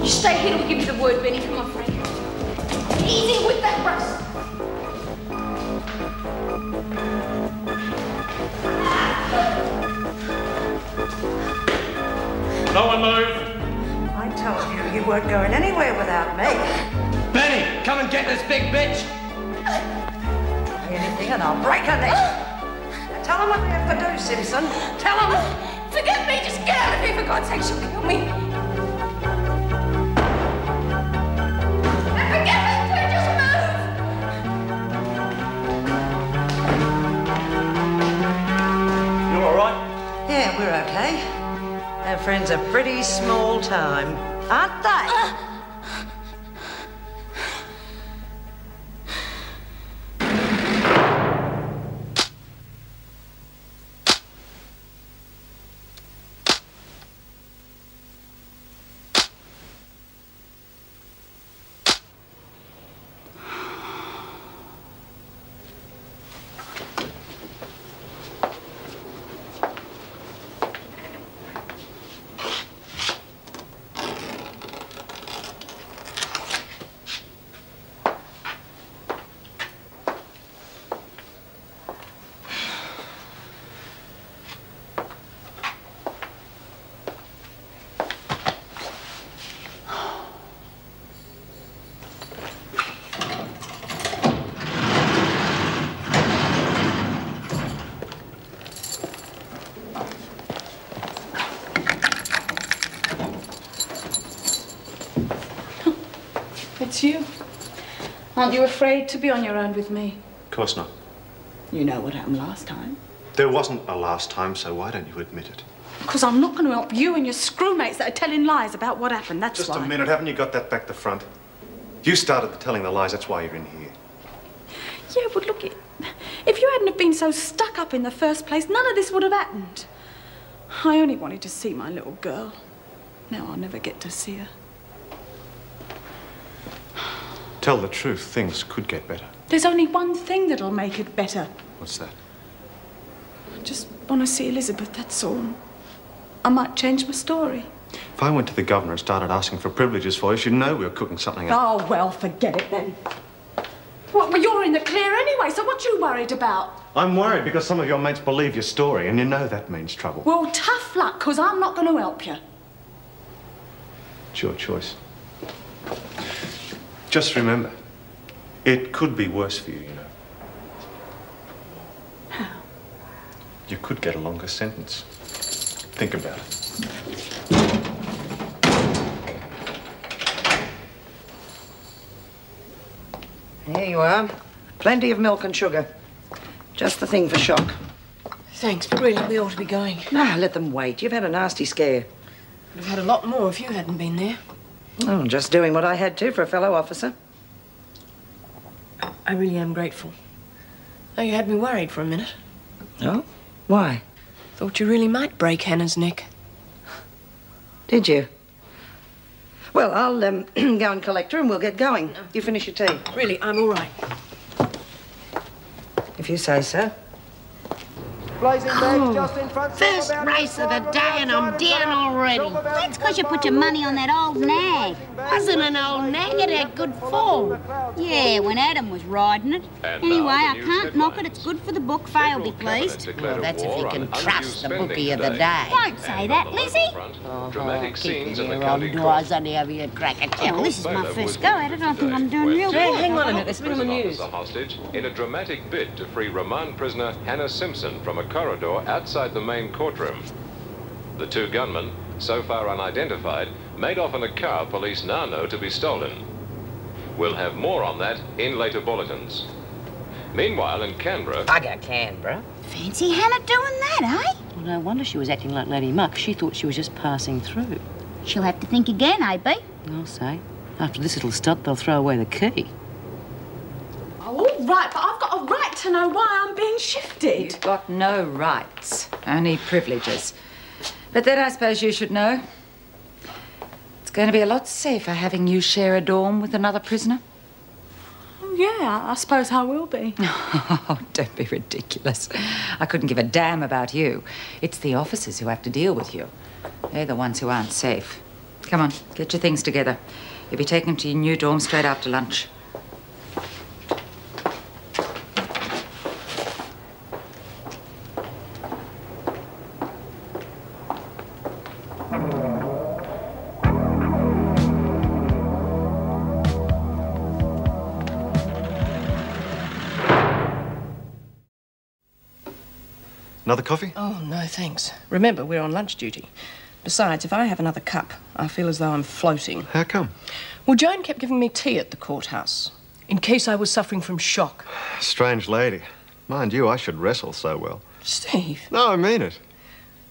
You stay here till we give you the word, Benny. Come on, Frank. Easy with that brush. No one move. I told you you weren't going anywhere without me. Benny, come and get this big bitch. Try anything and I'll break her neck. Now tell them what they have to do, Simpson. Tell them. Forgive me. Just get out of here, for God's sake. She'll kill me. Forgive me, too. Just move. You all right? Yeah, we're okay. Our friends are pretty small time, aren't they? It's you. Aren't you afraid to be on your own with me? Of course not. You know what happened last time. There wasn't a last time, so why don't you admit it? Because I'm not going to help you and your screwmates that are telling lies about what happened, that's Just why. a minute, haven't you got that back to front? You started telling the lies, that's why you're in here. Yeah, but look, if you hadn't have been so stuck up in the first place, none of this would have happened. I only wanted to see my little girl. Now I'll never get to see her. Tell the truth, things could get better. There's only one thing that'll make it better. What's that? I just want to see Elizabeth, that's all. I might change my story. If I went to the governor and started asking for privileges for you, she'd know we were cooking something up. Oh, well, forget it then. What, well, you're in the clear anyway, so what you worried about? I'm worried because some of your mates believe your story, and you know that means trouble. Well, tough luck, because I'm not going to help you. It's your choice. Just remember, it could be worse for you, you know. How? You could get a longer sentence. Think about it. Here you are. Plenty of milk and sugar. Just the thing for shock. Thanks, but really we ought to be going. Ah, let them wait. You've had a nasty scare. Would have had a lot more if you hadn't been there. Oh, just doing what I had to for a fellow officer. I really am grateful. Though you had me worried for a minute. Oh? Why? Thought you really might break Hannah's neck. Did you? Well, I'll go and collect her and we'll get going. You finish your tea. Really, I'm all right. If you say so. First race of the day and I'm down already. That's because you put your money on that old nag. Wasn't an old nag, it had good form. Yeah, when Adam was riding it. Anyway, I can't knock it. It's good for the book. Fail be pleased. Well, that's if you can trust the bookie of the day. Don't say that, Lizzie. Keep your old eyes on the over your cracker Yeah, well, this is my first go at it. I think I'm doing real good. Hang on a minute, there's something on the news. The hostage in a dramatic bid to free remand prisoner Hannah Simpson from a corridor outside the main courtroom. The two gunmen, so far unidentified, made off in a car police now know to be stolen. We'll have more on that in later bulletins. Meanwhile, in Canberra... I got Canberra. Fancy Hannah doing that, eh? Well, no wonder she was acting like Lady Muck. She thought she was just passing through. She'll have to think again, AB. I'll say. After this little stunt, they'll throw away the key. Oh, all right, but I've got a right to know why I'm being shifted. You've got no rights, only privileges. But then I suppose you should know. It's going to be a lot safer having you share a dorm with another prisoner. Oh, yeah, I suppose I will be. Oh, don't be ridiculous. I couldn't give a damn about you. It's the officers who have to deal with you. They're the ones who aren't safe. Come on, get your things together. You'll be taken to your new dorm straight after lunch. Another coffee? Oh, no, thanks. Remember, we're on lunch duty. Besides, if I have another cup, I feel as though I'm floating. How come? Well, Joan kept giving me tea at the courthouse, in case I was suffering from shock. Strange lady. Mind you, I should wrestle so well. Steve. No, I mean it.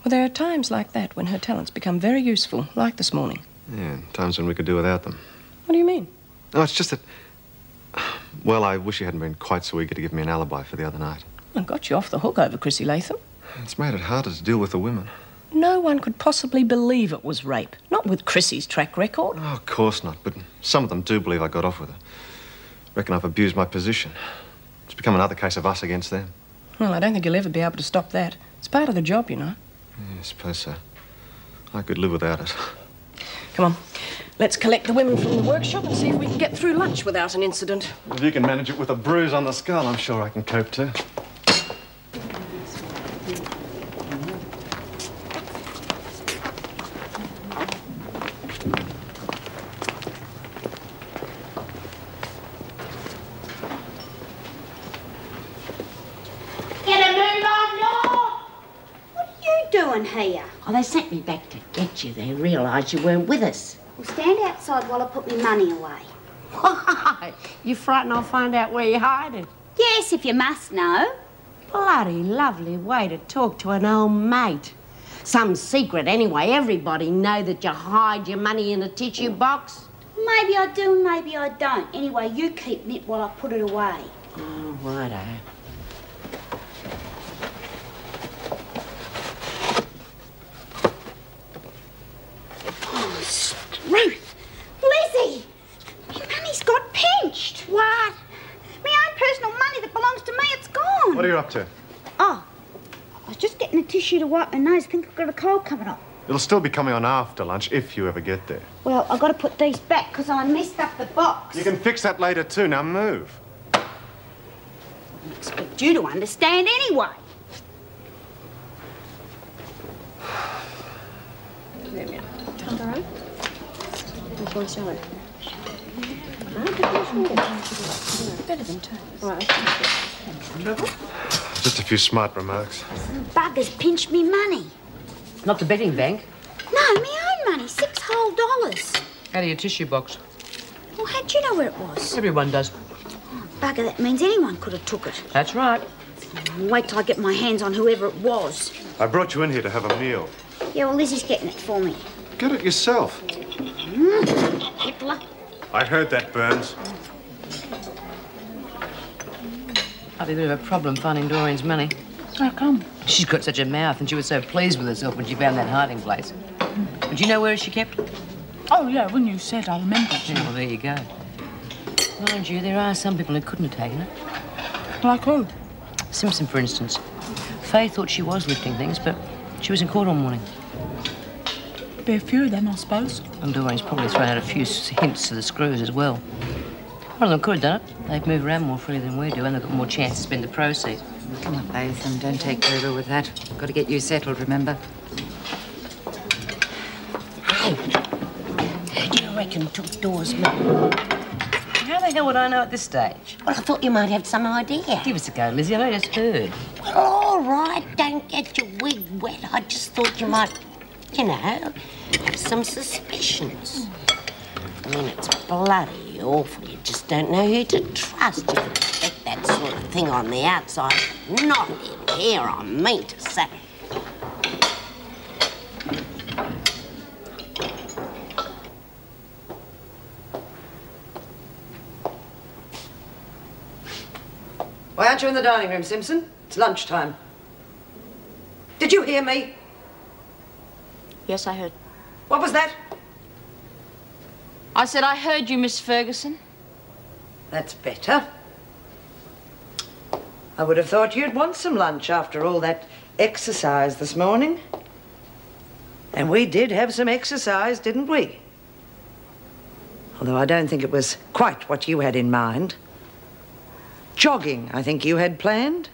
Well, there are times like that when her talents become very useful, like this morning. Yeah, times when we could do without them. What do you mean? No, it's just that... Well, I wish you hadn't been quite so eager to give me an alibi for the other night. I got you off the hook over Chrissy Latham. It's made it harder to deal with the women. No one could possibly believe it was rape. Not with Chrissy's track record. Oh, of course not, but some of them do believe I got off with her. Reckon I've abused my position. It's become another case of us against them. Well, I don't think you'll ever be able to stop that. It's part of the job, you know. Yeah, I suppose so. I could live without it. Come on, let's collect the women from the workshop and see if we can get through lunch without an incident. If you can manage it with a bruise on the skull, I'm sure I can cope too. Here. Oh, they sent me back to get you. They realised you weren't with us. Well, stand outside while I put my money away. Why? You frightened I'll find out where you hide it? Yes, if you must know. Bloody lovely way to talk to an old mate. Some secret anyway. Everybody know that you hide your money in a tissue box. Maybe I do and maybe I don't. Anyway, you keep it while I put it away. Oh, righto. Ruth! Lizzie! My money's got pinched. What? My own personal money that belongs to me, it's gone. What are you up to? Oh, I was just getting a tissue to wipe my nose. I think I've got a cold coming on. It'll still be coming on after lunch, if you ever get there. Well, I've got to put these back because I messed up the box. You can fix that later too. Now move. I expect you to understand anyway. Better than toast. Right. Just a few smart remarks. Some buggers pinched me money. Not the betting bank. No, my own money. $6 whole. Out of your tissue box. Well, how'd you know where it was? Everyone does. Oh, bugger, that means anyone could have took it. That's right. Wait till I get my hands on whoever it was. I brought you in here to have a meal. Yeah, well, Lizzie's getting it for me. Get it yourself. Hitler. I heard that, Burns. Might be a bit of a problem finding Doreen's money. How come? She's got such a mouth and she was so pleased with herself when she found that hiding place. But do you know where she kept it? Oh, yeah, when you said, I remembered. Yeah, well, there you go. Mind you, there are some people who couldn't have taken it. Like who? Simpson, for instance. Faye thought she was lifting things, but she was in court all morning. Be a few of them, I suppose. And Doreen's probably thrown out a few hints to the screws as well. One of them could have done it. They'd move around more freely than we do, and they've got more chance to spend the proceeds. Come on, Latham, don't take further with that. Got to get you settled, remember? Hey, who do you reckon took Dora's money? How the hell would I know at this stage? Well, I thought you might have some idea. Give us a go, Lizzie. I just heard. Well, all right, don't get your wig wet. I just thought you might, you know, have some suspicions. I mean, it's bloody awful. You just don't know who to trust. You can expect that sort of thing on the outside. Not in here, I mean to say. Why aren't you in the dining room, Simpson? It's lunchtime. Did you hear me? Yes, I heard. What was that? I said I heard you, Miss Ferguson. That's better. I would have thought you'd want some lunch after all that exercise this morning. And we did have some exercise, didn't we? Although I don't think it was quite what you had in mind. Jogging, I think you had planned.